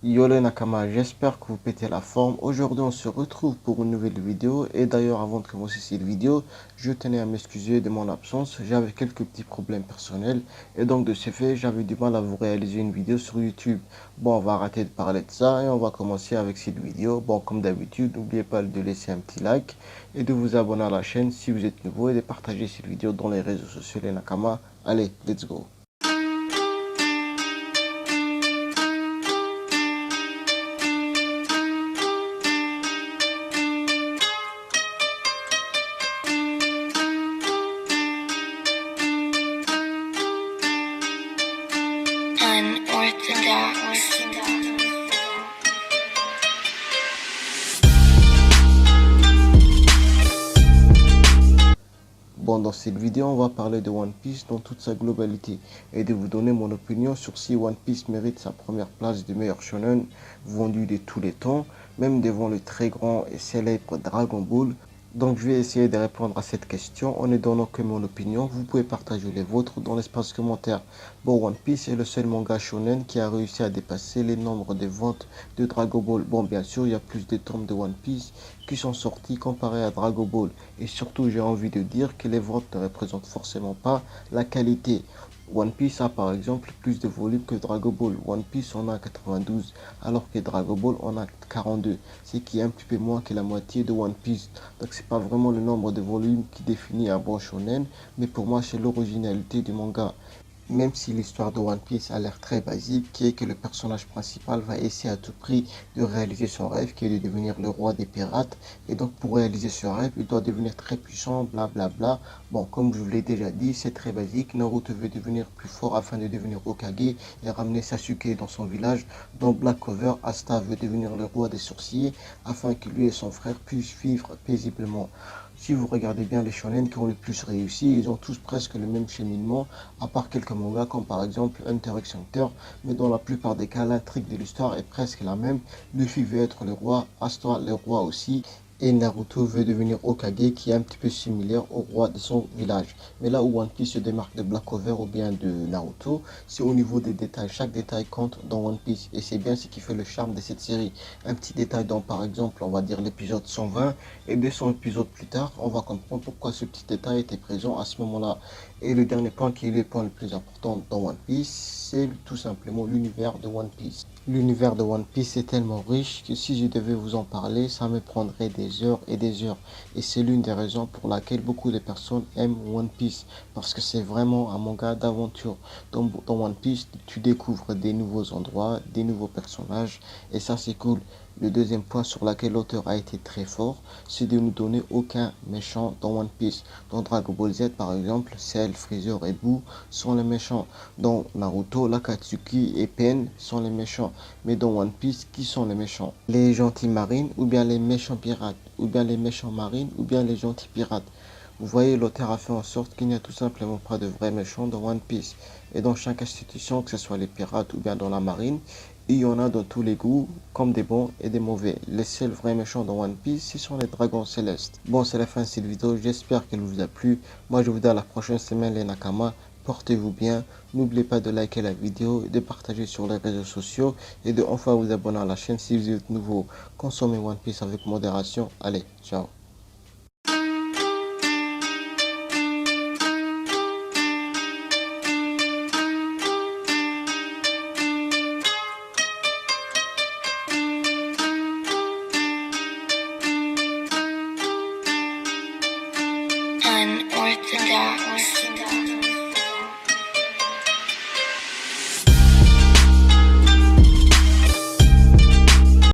Yo les Nakama, j'espère que vous pétez la forme. Aujourd'hui, on se retrouve pour une nouvelle vidéo. Et d'ailleurs, avant de commencer cette vidéo, je tenais à m'excuser de mon absence. J'avais quelques petits problèmes personnels. Et donc, de ce fait, j'avais du mal à vous réaliser une vidéo sur YouTube. Bon, on va arrêter de parler de ça et on va commencer avec cette vidéo. Bon, comme d'habitude, n'oubliez pas de laisser un petit like et de vous abonner à la chaîne si vous êtes nouveau et de partager cette vidéo dans les réseaux sociaux les Nakama. Allez, let's go. Unorthodox. Bon, dans cette vidéo, on va parler de One Piece dans toute sa globalité et de vous donner mon opinion sur si One Piece mérite sa première place de meilleur shonen vendu de tous les temps, même devant le très grand et célèbre Dragon Ball. Donc, je vais essayer de répondre à cette question en ne donnant que mon opinion. Vous pouvez partager les vôtres dans l'espace commentaire. Bon, One Piece est le seul manga shonen qui a réussi à dépasser les nombres de ventes de Dragon Ball. Bon, bien sûr, il y a plus de tomes de One Piece qui sont sortis comparé à Dragon Ball. Et surtout, j'ai envie de dire que les ventes ne représentent forcément pas la qualité. One Piece a par exemple plus de volume que Dragon Ball. One Piece en a 92 alors que Dragon Ball en a 42, ce qui est un petit peu moins que la moitié de One Piece. Donc c'est pas vraiment le nombre de volumes qui définit un bon shonen, mais pour moi c'est l'originalité du manga. Même si l'histoire de One Piece a l'air très basique, qui est que le personnage principal va essayer à tout prix de réaliser son rêve, qui est de devenir le roi des pirates. Et donc pour réaliser ce rêve, il doit devenir très puissant, blablabla. Bon, comme je vous l'ai déjà dit, c'est très basique. Naruto veut devenir plus fort afin de devenir Hokage et ramener Sasuke dans son village. Dans Black Clover, Asta veut devenir le roi des sorciers afin que lui et son frère puissent vivre paisiblement. Si vous regardez bien les shonen qui ont le plus réussi, ils ont tous presque le même cheminement, à part quelques mangas comme par exemple Hunter x Hunter, mais dans la plupart des cas, l'intrigue de l'histoire est presque la même. Luffy veut être le roi, Astra le roi aussi, et Naruto veut devenir Hokage, qui est un petit peu similaire au roi de son village. Mais là où One Piece se démarque de Black Clover ou bien de Naruto, c'est au niveau des détails. Chaque détail compte dans One Piece, et c'est bien ce qui fait le charme de cette série. Un petit détail dans par exemple, on va dire l'épisode 120, et 200 épisodes plus tard, on va comprendre pourquoi ce petit détail était présent à ce moment-là. Et le dernier point qui est le point le plus important dans One Piece, c'est tout simplement l'univers de One Piece. L'univers de One Piece est tellement riche que si je devais vous en parler, ça me prendrait des heures et des heures. Et c'est l'une des raisons pour laquelle beaucoup de personnes aiment One Piece. Parce que c'est vraiment un manga d'aventure. Dans One Piece, tu découvres des nouveaux endroits, des nouveaux personnages. Et ça, c'est cool. Le deuxième point sur lequel l'auteur a été très fort, c'est de nous donner aucun méchant dans One Piece. Dans Dragon Ball Z, par exemple, Cell, Freezer et Boo sont les méchants. Dans Naruto, Akatsuki et Pain sont les méchants. Mais dans One Piece, qui sont les méchants? Les gentils marines ou bien les méchants pirates? Ou bien les méchants marines ou bien les gentils pirates? Vous voyez, l'auteur a fait en sorte qu'il n'y a tout simplement pas de vrais méchants dans One Piece. Et dans chaque institution, que ce soit les pirates ou bien dans la marine, il y en a dans tous les goûts, comme des bons et des mauvais. Les seuls vrais méchants dans One Piece, ce sont les dragons célestes. Bon, c'est la fin de cette vidéo. J'espère qu'elle vous a plu. Moi, je vous dis à la prochaine semaine, les Nakama. Portez-vous bien. N'oubliez pas de liker la vidéo, de partager sur les réseaux sociaux et de enfin vous abonner à la chaîne si vous êtes nouveau. Consommez One Piece avec modération. Allez, ciao. Unorthodox.